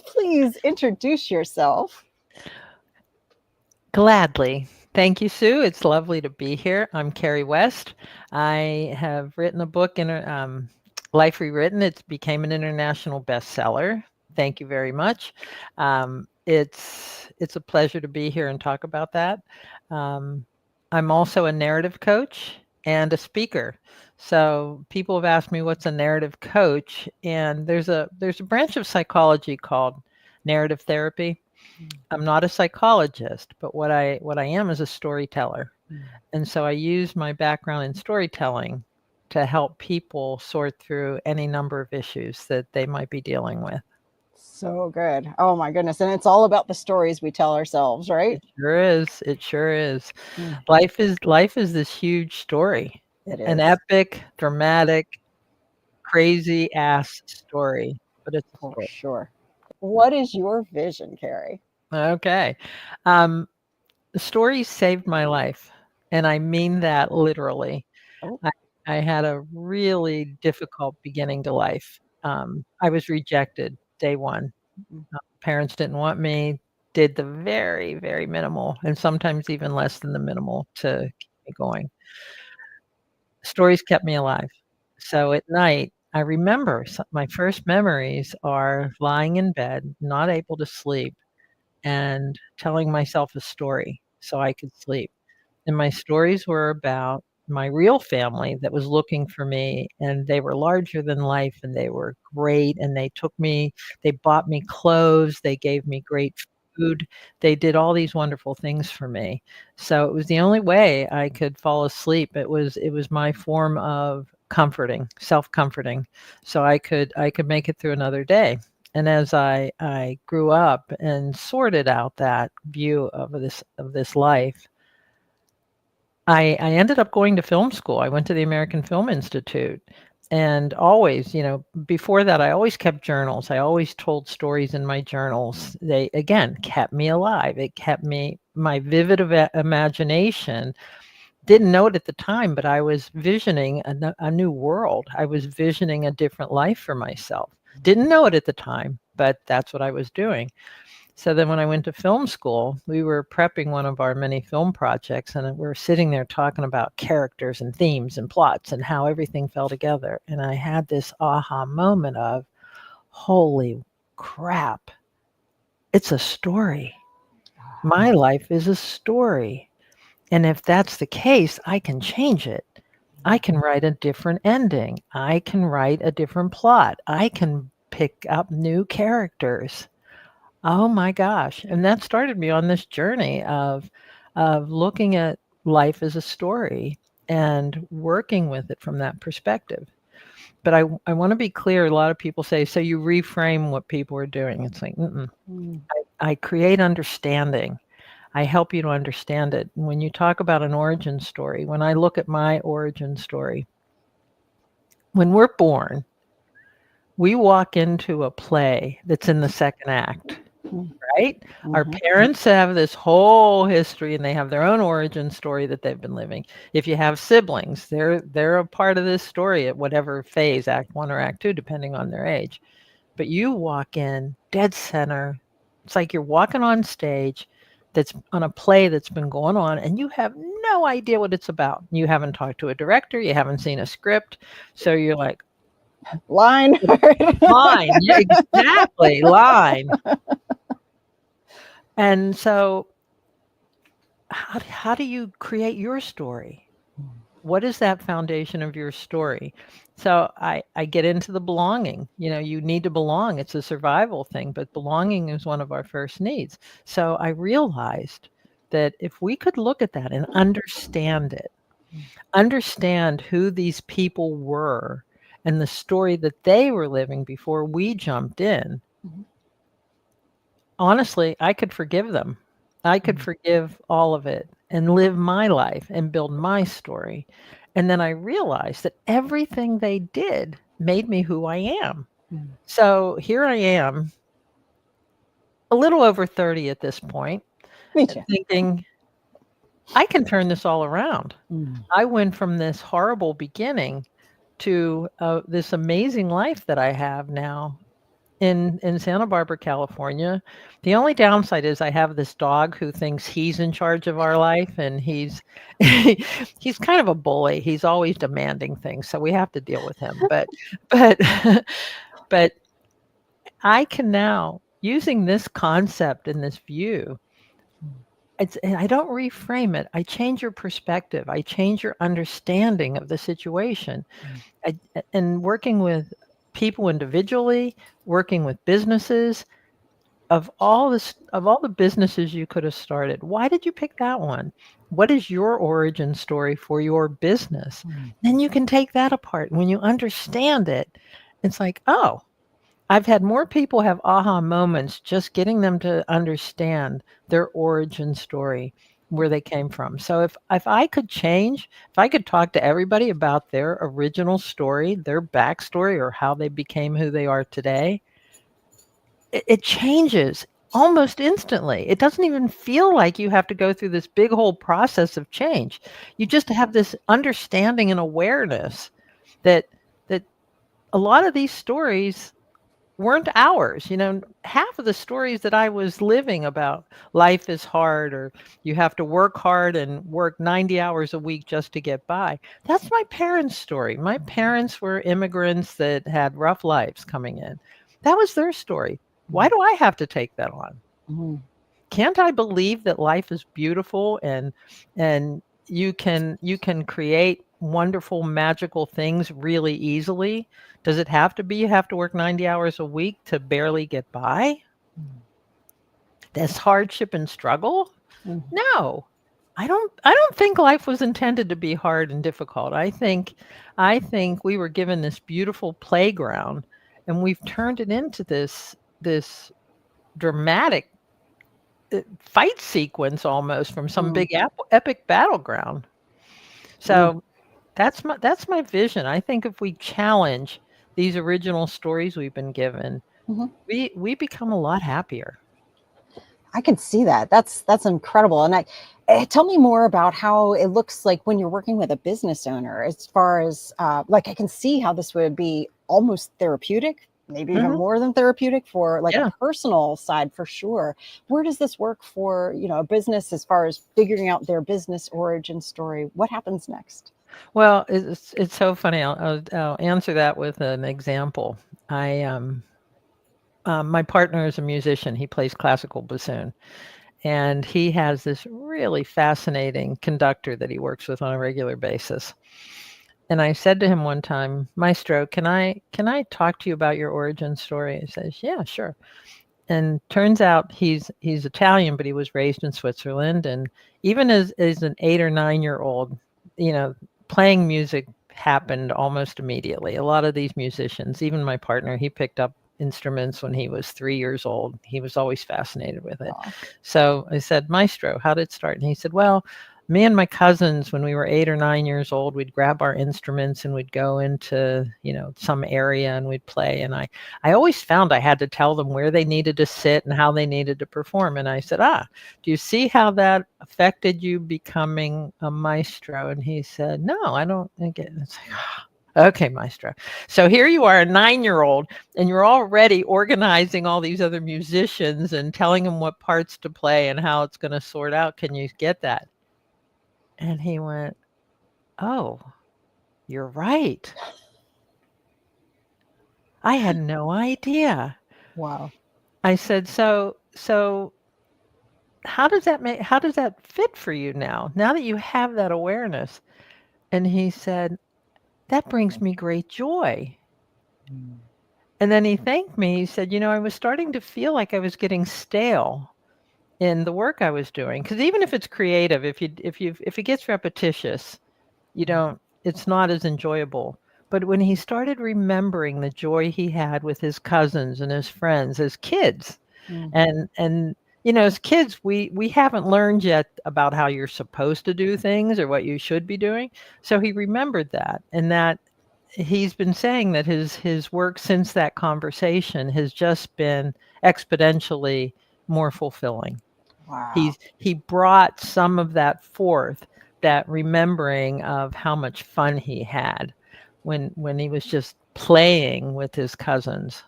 please introduce yourself? Gladly. Thank you, Sue. It's lovely to be here. I'm Carrie West. I have written a book in Life Rewritten. It became an international bestseller. Thank you very much. It's a pleasure to be here and talk about that. Um, I'm also a narrative coach and a speaker. So people have asked me what's a narrative coach, and there's a branch of psychology called narrative therapy. I'm not a psychologist, but what I am is a storyteller. And so I use my background in storytelling to help people sort through any number of issues that they might be dealing with. So good. Oh my goodness. And it's all about the stories we tell ourselves, right? It sure is. It sure is. Mm, Life is this huge story, it an is, epic, dramatic, crazy ass story, but it's a for story. sure. What is your vision, Carrie? Okay. Um, the story saved my life, and I mean that literally. Oh, I I had a really difficult beginning to life. I was rejected day one. mm, Parents didn't want me, did the very, very minimal, and sometimes even less than the minimal to keep me going. Stories kept me alive. So at night, I remember my first memories are lying in bed, not able to sleep, and telling myself a story so I could sleep. And my stories were about my real family that was looking for me, and they were larger than life, and they were great, and they bought me clothes, they gave me great food, they did all these wonderful things for me. So it was the only way I could fall asleep. It was my form of comforting, self-comforting, so I could make it through another day. And as I grew up and sorted out that view of this life, I ended up going to film school. I went to the American Film Institute, and always, before that, I always kept journals. I always told stories in my journals. They, again, kept me alive. It kept me my vivid imagination. Didn't know it at the time, but I was visioning a new world. I was visioning a different life for myself. Didn't know it at the time, but that's what I was doing. So then when I went to film school, we were prepping one of our many film projects, and we were sitting there talking about characters and themes and plots and how everything fell together. And I had this aha moment of, holy crap, it's a story. My life is a story. And if that's the case, I can change it. I can write a different ending. I can write a different plot. I can pick up new characters. Oh my gosh, and that started me on this journey of looking at life as a story and working with it from that perspective. But I wanna be clear, a lot of people say, "So you reframe what people are doing." It's like, mm-mm. mm, I create understanding. I help you to understand it. When you talk about an origin story, when I look at my origin story, when we're born, we walk into a play that's in the second act. mm, Right? Our mhm. parents have this whole history, and they have their own origin story that they've been living. If you have siblings, they're a part of this story at whatever phase, act 1 or act 2, depending on their age. But you walk in dead center. It's like you're walking on stage that's on a play that's been going on, and you have no idea what it's about. You haven't talked to a director, you haven't seen a script, so you're like, Line. "Line." Yeah, exactly, line. And so how do you create your story? What is that foundation of your story? So I get into the belonging. You need to belong. It's a survival thing, but belonging is one of our first needs. So I realized that if we could look at that and understand it, understand who these people were and the story that they were living before we jumped in, honestly, I could forgive them. I could forgive all of it and live my life and build my story. And then I realized that everything they did made me who I am. Mm. So here I am, a little over 30 at this point, Me too. thinking, I can turn this all around. Mm. I went from this horrible beginning to this amazing life that I have now in Santa Barbara, California. The only downside is I have this dog who thinks he's in charge of our life, and he's he's kind of a bully. He's always demanding things, so we have to deal with him. But but I can now, using this concept and this view, and I don't reframe it. I change your perspective. I change your understanding of the situation. And working with people individually, working with businesses, of all the businesses you could have started, why did you pick that one? What is your origin story for your business? Then you can take that apart. When you understand it, it's like, oh, I've had more people have aha moments just getting them to understand their origin story, where they came from. So if I could change, if I could talk to everybody about their original story, their backstory, or how they became who they are today, it changes almost instantly. It doesn't even feel like you have to go through this big whole process of change. You just have this understanding and awareness that that a lot of these stories weren't ours. Half of the stories that I was living about life is hard, or you have to work hard and work 90 hours a week just to get by. That's my parents' story. My parents were immigrants that had rough lives coming in. That was their story. Why do I have to take that on? Mhm. Can't I believe that life is beautiful, and you can create wonderful, magical things really easily? Does it have to be you have to work 90 hours a week to barely get by? There's hardship and struggle? Mhm. No. I don't think life was intended to be hard and difficult. I think we were given this beautiful playground, and we've turned it into this dramatic fight sequence almost from some Mm. big epic battleground. Mm. So that's my vision. I think if we challenge these original stories we've been given, Mhm. we become a lot happier. I can see that. That's incredible. And tell me more about how it looks like when you're working with a business owner, as far as like I can see how this would be almost therapeutic, maybe even Hmm. more than therapeutic for like a Yeah. personal side for sure. Where does this work for, a business as far as figuring out their business origin story? What happens next? Well, it's so funny. I'll answer that with an example. My partner is a musician. He plays classical bassoon, and he has this really fascinating conductor that he works with on a regular basis. And I said to him one time, "Maestro, can I talk to you about your origin story?" He says, "Yeah, sure." And turns out he's Italian, but he was raised in Switzerland. And even as an 8 or 9 year old, you know, playing music happened almost immediately. A lot of these musicians, even my partner, he picked up instruments when he was 3 years old. He was always fascinated with it. Oh, So I said, "Maestro, how did it start?" And he said, "Well, me and my cousins, when we were 8 or 9 years old, we'd grab our instruments and we'd go into, some area and we'd play. And I always found I had to tell them where they needed to sit and how they needed to perform." And I said, "Do you see how that affected you becoming a maestro?" And he said, "No, I don't think it." It's like, okay, maestro. So here you are, a 9 year old, and you're already organizing all these other musicians and telling them what parts to play and how it's going to sort out. Can you get that? And he went, "Oh, you're right. I had no idea." wow. I said, "So how does that fit for you now that you have that awareness?" And he said, "That brings me great joy." Mm. And then he thanked me. He said, "I was starting to feel like I was getting stale in the work I was doing, because even if it's creative, if it gets repetitious, you don't it's not as enjoyable." But when he started remembering the joy he had with his cousins and his friends as kids, Mhm. and as kids, we haven't learned yet about how you're supposed to do things or what you should be doing. So he remembered that, and that he's been saying that his work since that conversation has just been exponentially more fulfilling. Wow. He brought some of that forth, that remembering of how much fun he had when he was just playing with his cousins.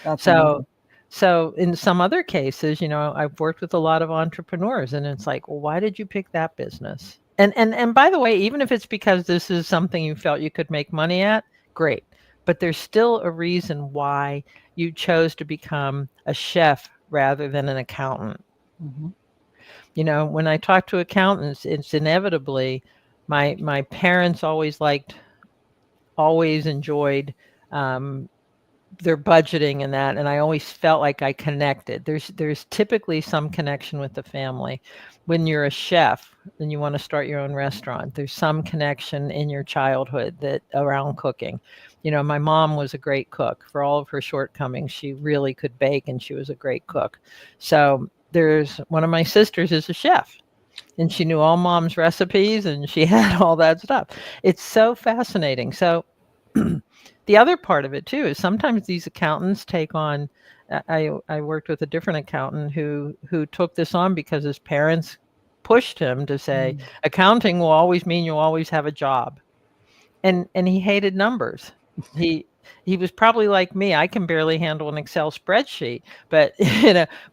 That's So amazing. so in some other cases, I've worked with a lot of entrepreneurs and it's like, well, why did you pick that business? And by the way, even if it's because this is something you felt you could make money at, great. But there's still a reason why you chose to become a chef rather than an accountant. Mhm. When I talk to accountants, it's inevitably my parents always enjoyed um, their budgeting and that, and I always felt like I connected. There's typically some connection with the family. When you're a chef and you want to start your own restaurant, there's some connection in your childhood that around cooking. My mom was a great cook. For all of her shortcomings, she really could bake and she was a great cook. So there's one of my sisters is a chef and she knew all mom's recipes and she had all that stuff. It's so fascinating. So the other part of it too is sometimes these accountants take on. I worked with a different accountant who took this on because his parents pushed him to say Mm. accounting will always mean you'll always have a job, and he hated numbers. He he was probably like me. I can barely handle an Excel spreadsheet, but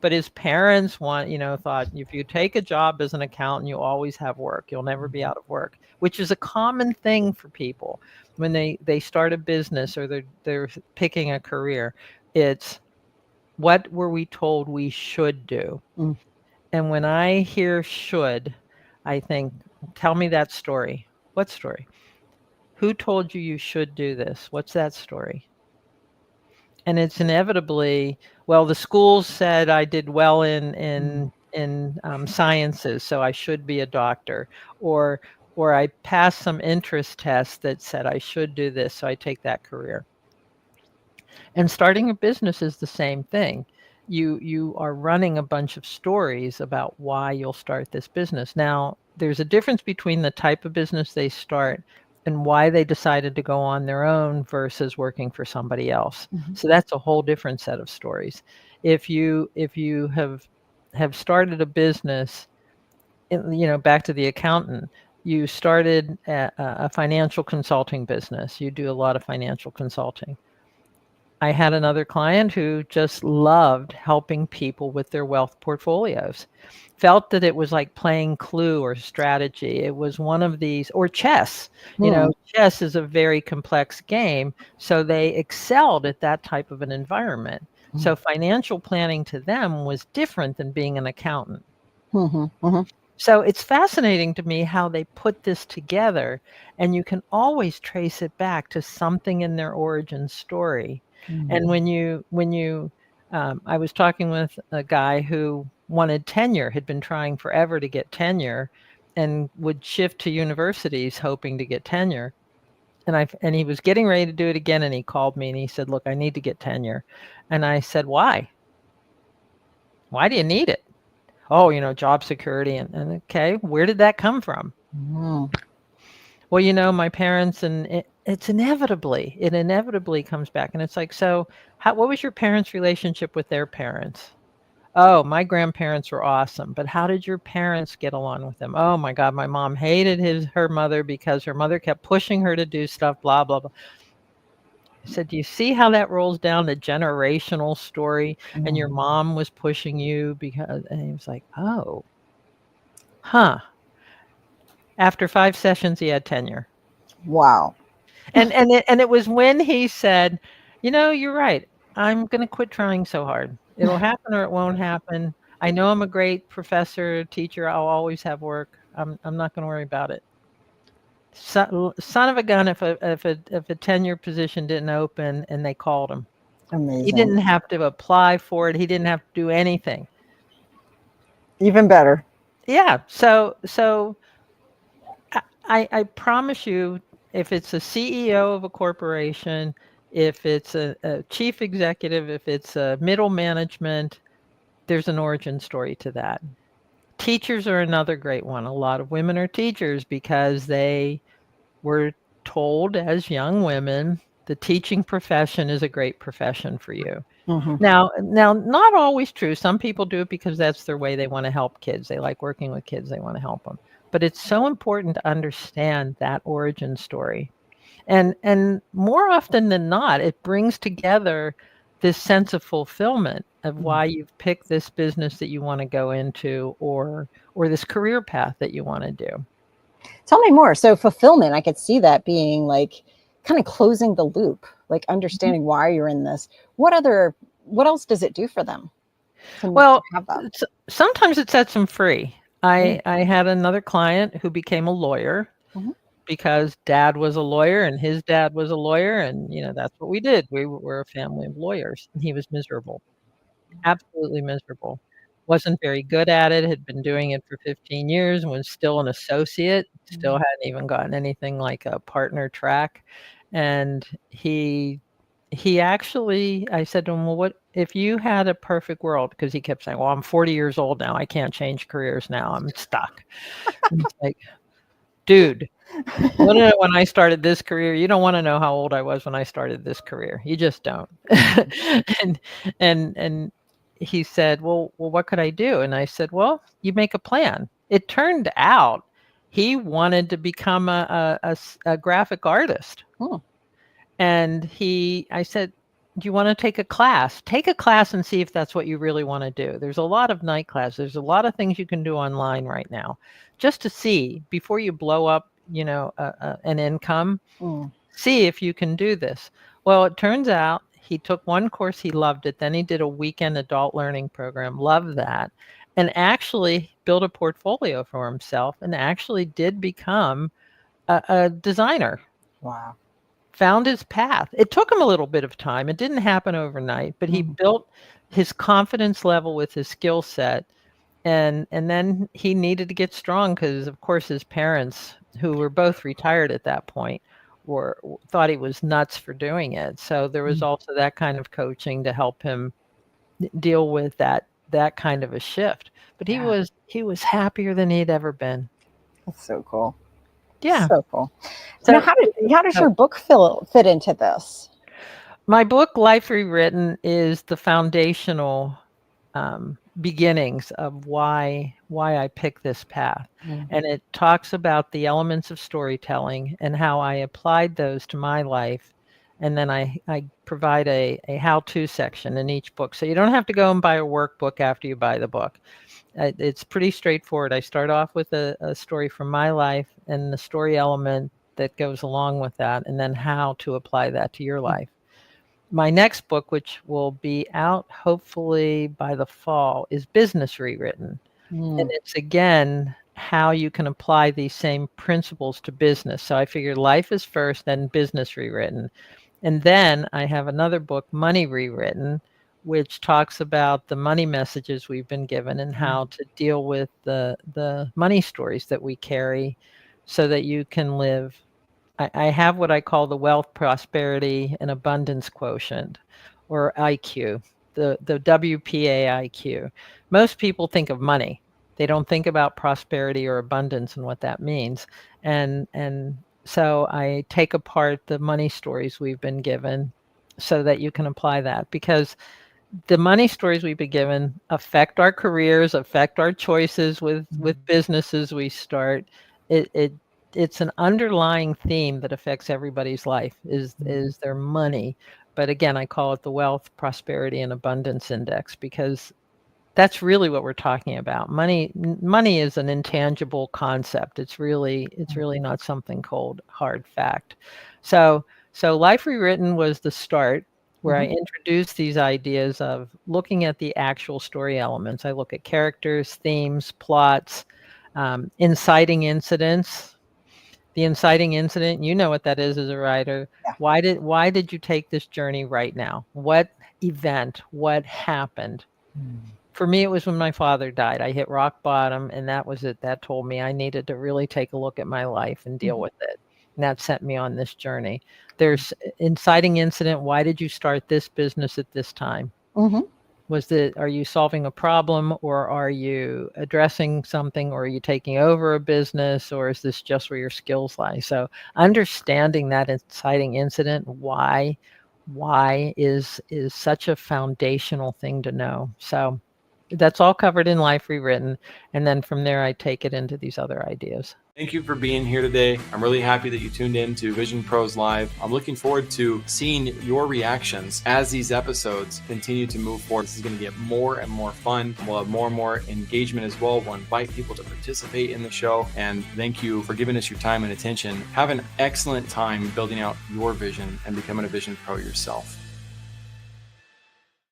but his parents thought if you take a job as an accountant, you always have work. You'll never be Mhm. out of work, which is a common thing for people when they start a business or they're picking a career. It's what were we told we should do? Mm. And when I hear should, I think, tell me that story. What story? Who told you you should do this? What's that story? And it's inevitably, well, the schools said I did well Mm. in sciences, so I should be a doctor, or or I passed some interest test that said I should do this, so I take that career. And starting a business is the same thing. You are running a bunch of stories about why you'll start this business. Now, there's a difference between the type of business they start and why they decided to go on their own versus working for somebody else. Mhm. So that's a whole different set of stories. If you have started a business, back to the accountant, you started a financial consulting business. You do a lot of financial consulting. I had another client who just loved helping people with their wealth portfolios. Felt that it was like playing Clue or strategy. It was one of these, or chess. Hmm. Chess is a very complex game. So they excelled at that type of an environment. Mm. So financial planning to them was different than being an accountant. Mhm. Mhm. So it's fascinating to me how they put this together, and you can always trace it back to something in their origin story. Mm. And I was talking with a guy who wanted tenure, had been trying forever to get tenure, and would shift to universities hoping to get tenure. And he was getting ready to do it again, and he called me and he said, "Look, I need to get tenure." And I said, "Why? Why do you need it?" Oh, job security. And okay, where did that come from? Mm. Well, my parents, and it inevitably comes back. And it's like, so what was your parents' relationship with their parents? Oh, my grandparents were awesome. But how did your parents get along with them? Oh my God, my mom hated her mother because her mother kept pushing her to do stuff, blah, blah, blah. I said, do you see how that rolls down the generational story? And your Mm. mom was pushing you because, and he was like, oh, huh. After 5 sessions, he had tenure. Wow. And it was when he said, "You're right. I'm gonna quit trying so hard. It'll happen or it won't happen. I know I'm a great professor, teacher. I'll always have work. I'm not gonna worry about it." Son of a gun, if a tenure position didn't open and they called him. He Amazing. didn't have to apply for it. He didn't have to do anything. Even better. Yeah. So I promise you, if it's a CEO of a corporation, if it's a chief executive, if it's a middle management, there's an origin story to that. Teachers are another great one. A lot of women are teachers because they were told as young women the teaching profession is a great profession for you. Mhm. Now, not always true. Some people do it because that's their way. They want to help kids. They like working with kids. They want to help them. But it's so important to understand that origin story. And more often than not, it brings together this sense of fulfillment of Mm. why you've picked this business that you want to go into, or this career path that you want to do. Tell me more. So fulfillment, I could see that being like kind of closing the loop, like Mhm. understanding why you're in this. What else does it do for them to Well, have that? sometimes it sets them free. Mm. I had another client who became a lawyer Mhm. because dad was a lawyer and his dad was a lawyer, and that's what we did. We were a family of lawyers, and he was miserable. Absolutely miserable. Wasn't very good at it, had been doing it for 15 years and was still an associate, still Mm. hadn't even gotten anything like a partner track, and he actually I said to him, "Well, what if you had a perfect world?" Because he kept saying, "Well, I'm 40 years old now, I can't change careers now, I'm stuck." And it's like, "Dude, you wanna know when I started this career? You don't wanna know how old I was when I started this career. You just don't." And and he said, "Well, what could I do?" And I said, "Well, you make a plan." It turned out he wanted to become a graphic artist. Mm. And I said, "Do you wanna take a class? Take a class and see if that's what you really wanna do." There's a lot of night classes. There's a lot of things you can do online right now just to see before you blow up, an income, Mm. see if you can do this. Well, it turns out he took one course, he loved it. Then he did a weekend adult learning program, loved that, and actually built a portfolio for himself and actually did become a designer. Wow. Found his path. It took him a little bit of time. It didn't happen overnight, but he Mm. built his confidence level with his skill set, and then he needed to get strong because, of course, his parents, who were both retired at that point, thought he was nuts for doing it. So there was Mm. also that kind of coaching to help him deal with that kind of a shift. But he Yeah, was happier than he'd ever been. that's so cool. Yeah. So cool. Now, So how does oh, your book fit into this? my book, Life Rewritten, is the foundational beginnings of why I picked this path. Mm. And it talks about the elements of storytelling and how I applied those to my life. And then I provide a how-to section in each book. So you don't have to go and buy a workbook after you buy the book. It's pretty straightforward. I start off with a story from my life and the story element that goes along with that, and then how to apply that to your life. My next book, which will be out hopefully by the fall, is Business Rewritten. And Mm. it's again how you can apply these same principles to business. So I figured life is first, then business rewritten. And then I have another book, Money Rewritten, which talks about the money messages we've been given and how to deal with the money stories that we carry so that you can live. I have what I call the wealth, prosperity, and abundance quotient, or IQ, the WPA IQ. Most people think of money. They don't think about prosperity or abundance and what that means. And so I take apart the money stories we've been given so that you can apply that, because the money stories we've been given affect our careers, affect our choices with Mm. businesses we start. It's an underlying theme that affects everybody's life Mm. is their money. But again, I call it the wealth, prosperity, and abundance index because that's really what we're talking about. Money is an intangible concept. It's really not something cold, hard fact. So Life Rewritten was the start where I Mhm. introduced these ideas of looking at the actual story elements. I look at characters, themes, plots, inciting incidents. The inciting incident, you know what that is as a writer. Yeah. Why did you take this journey right now? What event? What happened? Mm. For me, it was when my father died. I hit rock bottom, and that was it. That told me I needed to really take a look at my life and deal Mhm. with it. And that sent me on this journey. There's inciting incident. Why did you start this business at this time? Mhm. Are you solving a problem, or are you addressing something, or are you taking over a business, or is this just where your skills lie? So understanding that inciting incident, why is such a foundational thing to know. So that's all covered in Life Rewritten, and then from there I take it into these other ideas. Thank you for being here today. I'm really happy that you tuned in to Vision Pros Live. I'm looking forward to seeing your reactions as these episodes continue to move forward. This is going to get more and more fun. We'll have more and more engagement as well. We'll invite people to participate in the show. And thank you for giving us your time and attention. Have an excellent time building out your vision and becoming a Vision Pro yourself.